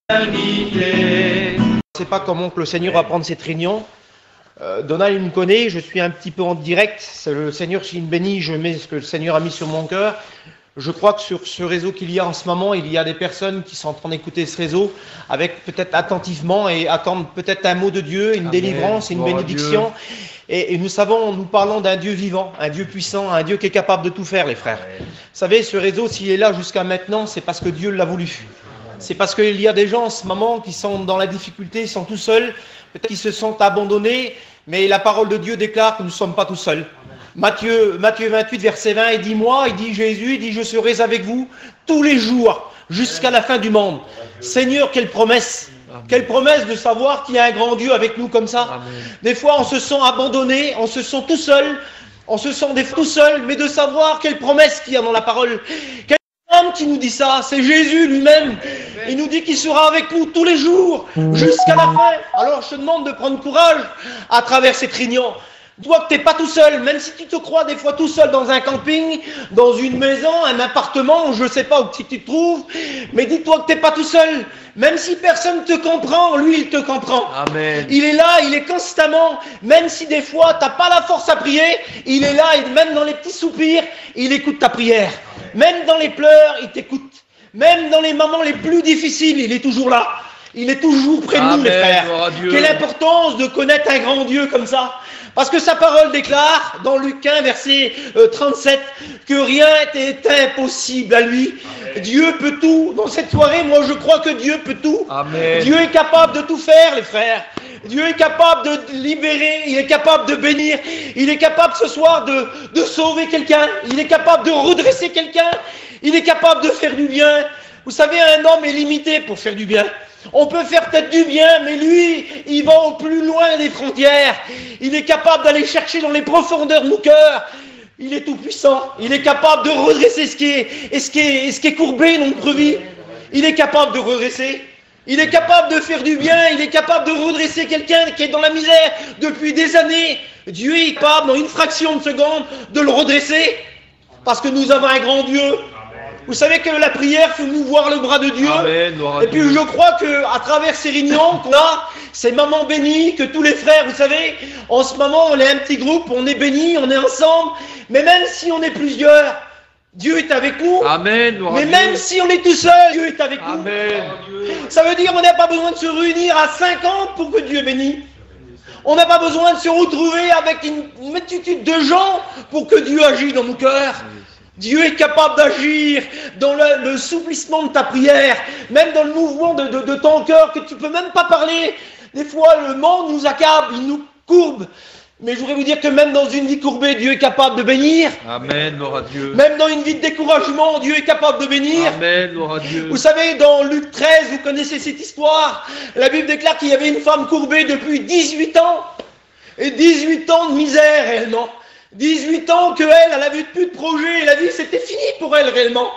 Je ne sais pas comment que le Seigneur va prendre cette réunion. Donald, il me connaît, je suis un petit peu en direct. C'est le Seigneur, s'il me bénit, je mets ce que le Seigneur a mis sur mon cœur. Je crois que sur ce réseau qu'il y a en ce moment, il y a des personnes qui sont en train d'écouter ce réseau avec peut-être attentivement et attendent peut-être un mot de Dieu, une délivrance, une bénédiction. Et nous savons, nous parlons d'un Dieu vivant, un Dieu puissant, un Dieu qui est capable de tout faire, les frères. Vous savez, ce réseau, s'il est là jusqu'à maintenant, c'est parce que Dieu l'a voulu. C'est parce qu'il y a des gens en ce moment qui sont dans la difficulté, ils sont tout seuls, peut-être qu'ils se sentent abandonnés, mais la parole de Dieu déclare que nous ne sommes pas tout seuls. Matthieu 28, verset 20, il dit, moi, il dit Jésus, il dit, je serai avec vous tous les jours, jusqu'à la fin du monde. Seigneur, quelle promesse! Quelle promesse de savoir qu'il y a un grand Dieu avec nous comme ça. Amen. Des fois, on se sent abandonné, on se sent tout seul, on se sent tout seul, mais de savoir quelle promesse qu'il y a dans la parole. Quel homme qui nous dit ça? C'est Jésus lui-même. Il nous dit qu'il sera avec nous tous les jours, jusqu'à la fin. Alors, je te demande de prendre courage à travers cette réunion. Dis-toi que tu n'es pas tout seul, même si tu te crois des fois tout seul dans un camping, dans une maison, un appartement, je ne sais pas où tu te trouves, mais dis-toi que tu n'es pas tout seul. Même si personne ne te comprend, lui, il te comprend. Amen. Il est là, il est constamment, même si des fois tu n'as pas la force à prier, il est là, et même dans les petits soupirs, il écoute ta prière. Même dans les pleurs, il t'écoute. Même dans les moments les plus difficiles, il est toujours là. Il est toujours près de nous, les frères. Quelle importance de connaître un grand Dieu comme ça. Parce que sa parole déclare, dans Luc 1, verset 37, que rien n'est impossible à lui. Amen. Dieu peut tout. Dans cette soirée, moi je crois que Dieu peut tout. Amen. Dieu est capable de tout faire, les frères. Dieu est capable de libérer, il est capable de bénir, il est capable ce soir de sauver quelqu'un, il est capable de redresser quelqu'un, il est capable de faire du bien. Vous savez, un homme est limité pour faire du bien. On peut faire peut-être du bien, mais lui, il va au plus loin des frontières. Il est capable d'aller chercher dans les profondeurs de nos cœurs. Il est tout puissant. Il est capable de redresser ce qui est courbé dans notre vie. Il est capable de redresser. Il est capable de faire du bien. Il est capable de redresser quelqu'un qui est dans la misère depuis des années. Dieu est capable, dans une fraction de seconde, de le redresser. Parce que nous avons un grand Dieu. Vous savez que la prière fait nous voir le bras de Dieu. Amen, et puis je crois qu'à travers ces réunions qu'on a, ces moments bénis, que tous les frères, vous savez, en ce moment on est un petit groupe, on est bénis, on est ensemble, mais même si on est plusieurs, Dieu est avec nous. Amen, mais même si on est tout seul, Dieu est avec nous. Ça veut dire qu'on n'a pas besoin de se réunir à 50 pour que Dieu bénisse. On n'a pas besoin de se retrouver avec une multitude de gens pour que Dieu agisse dans nos cœurs. Dieu est capable d'agir dans le souplissement de ta prière, même dans le mouvement de ton cœur, que tu ne peux même pas parler. Des fois, le monde nous accable, il nous courbe. Mais je voudrais vous dire que même dans une vie courbée, Dieu est capable de bénir. Amen, gloire à Dieu. Même dans une vie de découragement, Dieu est capable de bénir. Amen, gloire à Dieu. Vous savez, dans Luc 13, vous connaissez cette histoire. La Bible déclare qu'il y avait une femme courbée depuis 18 ans. Et 18 ans de misère, réellement. 18 ans qu'elle avait plus de projet, la vie c'était fini pour elle réellement.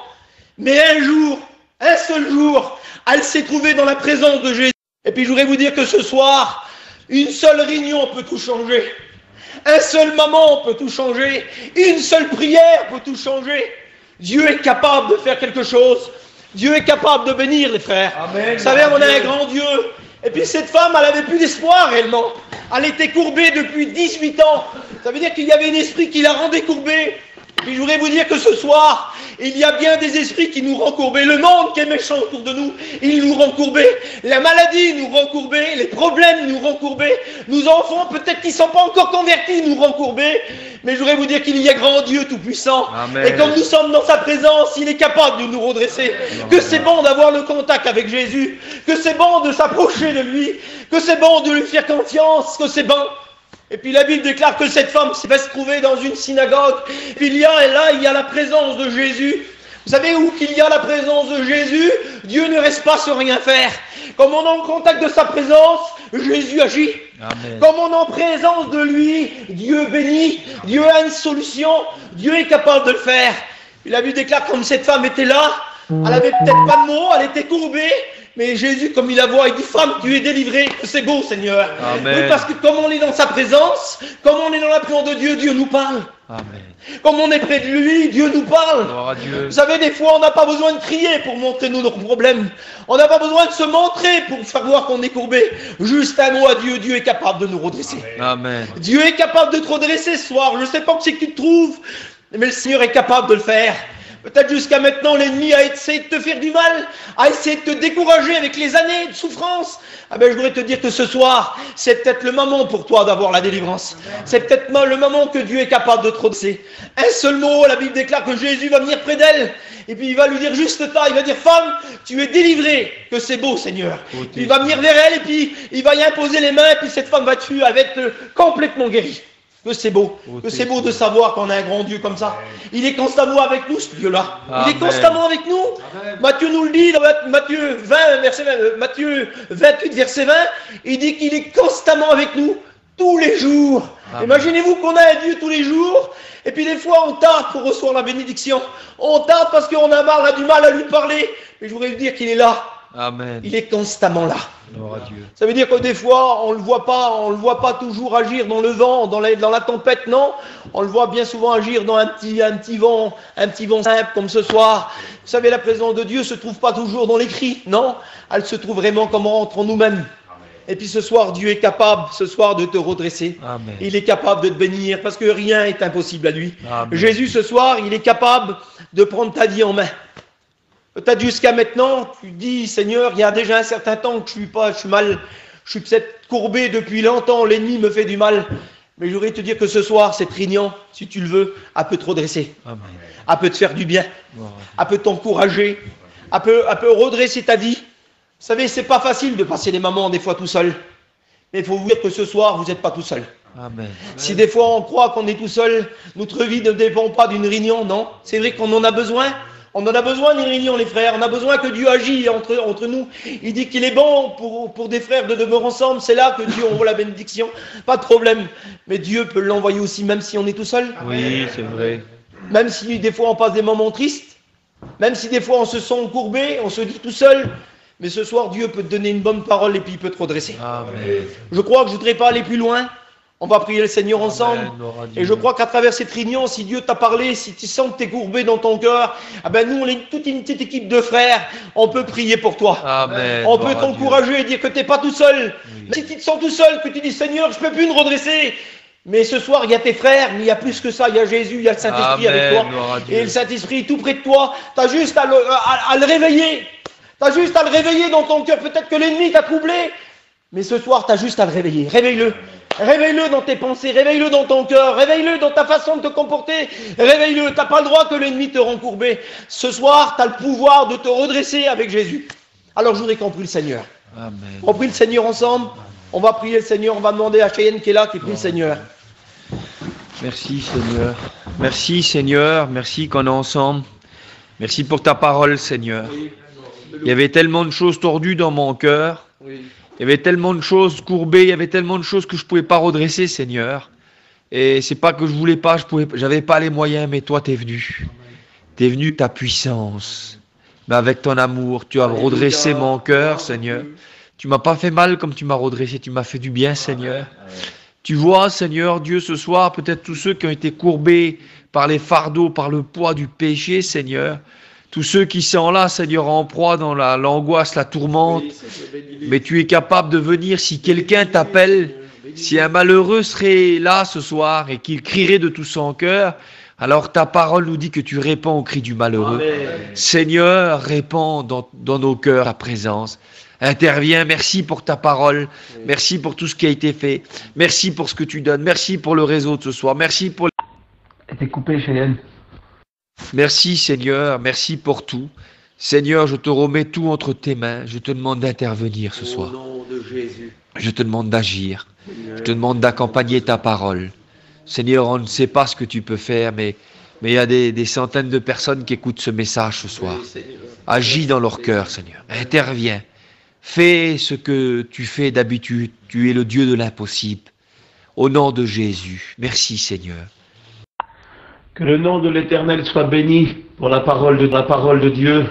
Mais un jour, un seul jour, elle s'est trouvée dans la présence de Jésus. Et puis je voudrais vous dire que ce soir, une seule réunion peut tout changer. Un seul moment peut tout changer. Une seule prière peut tout changer. Dieu est capable de faire quelque chose. Dieu est capable de bénir les frères. Amen. Vous savez, on a un grand Dieu. Et puis cette femme, elle avait plus d'espoir réellement. Elle était courbée depuis 18 ans. Ça veut dire qu'il y avait un esprit qui la rendait courbée. Et puis je voudrais vous dire que ce soir, il y a bien des esprits qui nous rendent courbés. Le monde qui est méchant autour de nous, il nous rend courbés. La maladie nous rend courbés. Les problèmes nous rendent courbés. Nos enfants, peut-être qu'ils ne sont pas encore convertis, nous rendent courbés. Mais je voudrais vous dire qu'il y a grand Dieu tout-puissant. Et quand nous sommes dans sa présence, il est capable de nous redresser. Que c'est bon d'avoir le contact avec Jésus. Que c'est bon de s'approcher de lui. Que c'est bon de lui faire confiance. Que c'est bon. Et puis la Bible déclare que cette femme va se trouver dans une synagogue. Et puis il y a la présence de Jésus. Vous savez où qu'il y a la présence de Jésus, Dieu ne reste pas sans rien faire. Comme on est en contact de sa présence, Jésus agit. Amen. Comme on est en présence de lui, Dieu bénit. Dieu a une solution. Dieu est capable de le faire. Et la Bible déclare comme cette femme était là, elle avait peut-être pas de mots, elle était courbée. Mais Jésus, comme il la voit, il dit, femme, tu es délivrée, que c'est beau, Seigneur. Amen. Oui, parce que comme on est dans sa présence, comme on est dans la présence de Dieu, Dieu nous parle. Amen. Comme on est près de lui, Dieu nous parle. Gloire à Dieu. Vous savez, des fois, on n'a pas besoin de crier pour montrer nos problèmes. On n'a pas besoin de se montrer pour faire voir qu'on est courbé. Juste un mot à Dieu, Dieu est capable de nous redresser. Amen. Dieu est capable de te redresser ce soir. Je ne sais pas où c'est que tu te trouves, mais le Seigneur est capable de le faire. Peut-être jusqu'à maintenant, l'ennemi a essayé de te faire du mal, a essayé de te décourager avec les années de souffrance. Ah ben, je voudrais te dire que ce soir, c'est peut-être le moment pour toi d'avoir la délivrance. C'est peut-être le moment que Dieu est capable de te redresser. Un seul mot, la Bible déclare que Jésus va venir près d'elle, et puis il va lui dire juste ça, il va dire, femme, tu es délivrée, que c'est beau, Seigneur. Il va venir vers elle, et puis il va y imposer les mains, et puis cette femme va tuer avec complètement guérie. Que c'est beau, que c'est beau de savoir qu'on a un grand Dieu comme ça. Il est constamment avec nous, ce Dieu-là. Il est constamment avec nous. Amen. Matthieu nous le dit dans Matthieu 28, verset 20. Il dit qu'il est constamment avec nous tous les jours. Imaginez-vous qu'on a un Dieu tous les jours. Et puis des fois, on tarde pour recevoir la bénédiction. On tarde parce qu'on a marre, on a du mal à lui parler. Mais je voudrais vous dire qu'il est là. Amen. Il est constamment là. Gloire à Dieu. Ça veut dire que des fois, on le voit pas toujours agir dans le vent, dans la tempête, non. On le voit bien souvent agir dans un petit vent simple comme ce soir. Vous savez, la présence de Dieu se trouve pas toujours dans les cris, non. Elle se trouve vraiment comme entre nous-mêmes. Et puis ce soir, Dieu est capable, ce soir, de te redresser. Amen. Il est capable de te bénir parce que rien n'est impossible à lui. Amen. Jésus, ce soir, il est capable de prendre ta vie en main. Peut-être jusqu'à maintenant, tu dis, Seigneur, il y a déjà un certain temps que je suis mal, je suis peut-être courbé depuis longtemps, l'ennemi me fait du mal. Mais je voudrais te dire que ce soir, cette réunion, si tu le veux, elle peut te redresser. Amen. Elle peut te faire du bien. Elle peut t'encourager. Elle peut redresser ta vie. Vous savez, c'est pas facile de passer des moments des fois tout seul. Mais il faut vous dire que ce soir, vous n'êtes pas tout seul. Amen. Si des fois on croit qu'on est tout seul, notre vie ne dépend pas d'une réunion, non. C'est vrai qu'on en a besoin. On en a besoin d'une réunion, les frères. On a besoin que Dieu agisse entre nous. Il dit qu'il est bon pour des frères de demeurer ensemble. C'est là que Dieu envoie la bénédiction. Pas de problème. Mais Dieu peut l'envoyer aussi, même si on est tout seul. Oui, c'est vrai. Même si des fois on passe des moments tristes. Même si des fois on se sent courbé, on se dit tout seul. Mais ce soir, Dieu peut te donner une bonne parole et puis il peut te redresser. Amen. Je crois que je ne voudrais pas aller plus loin. On va prier le Seigneur ensemble. Et je crois qu'à travers cette réunion, si Dieu t'a parlé, si tu sens que tu es courbé dans ton cœur, ah ben nous, on est toute une petite équipe de frères. On peut prier pour toi. Amen. On peut t'encourager et dire que tu n'es pas tout seul. Oui. Si tu te sens tout seul, que tu dis Seigneur, je ne peux plus me redresser. Mais ce soir, il y a tes frères, mais il y a plus que ça. Il y a Jésus, il y a le Saint-Esprit avec toi. Et le Saint-Esprit est tout près de toi. Tu as juste à le réveiller. Tu as juste à le réveiller dans ton cœur. Peut-être que l'ennemi t'a troublé. Mais ce soir, tu as juste à le réveiller. Réveille-le. Réveille-le dans tes pensées, réveille-le dans ton cœur, réveille-le dans ta façon de te comporter, réveille-le. Tu n'as pas le droit que l'ennemi te rend courbé. Ce soir, tu as le pouvoir de te redresser avec Jésus. Alors je voudrais qu'on prie le Seigneur. Amen. On prie le Seigneur ensemble. On va prier le Seigneur. On va demander à Cheyenne qui est là, qui prie le Seigneur. Merci Seigneur. Merci Seigneur. Merci qu'on est ensemble. Merci pour ta parole Seigneur. Il y avait tellement de choses tordues dans mon cœur. Il y avait tellement de choses courbées, il y avait tellement de choses que je ne pouvais pas redresser, Seigneur. Et c'est pas que je voulais pas, j'avais pas les moyens, mais toi, tu es venu. Tu es venu, ta puissance. Mais avec ton amour, tu as redressé mon cœur, Seigneur. Tu m'as pas fait mal comme tu m'as redressé, tu m'as fait du bien, Seigneur. Tu vois, Seigneur, Dieu, ce soir, peut-être tous ceux qui ont été courbés par les fardeaux, par le poids du péché, Seigneur. Tous ceux qui sont là, Seigneur, en proie dans l'angoisse, la tourmente, mais tu es capable de venir si quelqu'un t'appelle, si un malheureux serait là ce soir et qu'il crierait de tout son cœur, alors ta parole nous dit que tu réponds au cri du malheureux. Amen. Seigneur, réponds dans nos cœurs à présence. Interviens, merci pour ta parole, merci pour tout ce qui a été fait, merci pour ce que tu donnes, merci pour le réseau de ce soir, merci pour... T'es coupé, Cheyenne. Merci Seigneur, merci pour tout. Seigneur, je te remets tout entre tes mains. Je te demande d'intervenir ce soir. Au nom de Jésus. Je te demande d'agir. Je te demande d'accompagner ta parole. Seigneur, on ne sait pas ce que tu peux faire, mais il y a des centaines de personnes qui écoutent ce message ce soir. Agis dans leur cœur, Seigneur. Interviens. Fais ce que tu fais d'habitude. Tu es le Dieu de l'impossible. Au nom de Jésus. Merci Seigneur. Que le nom de l'Éternel soit béni pour la parole de Dieu.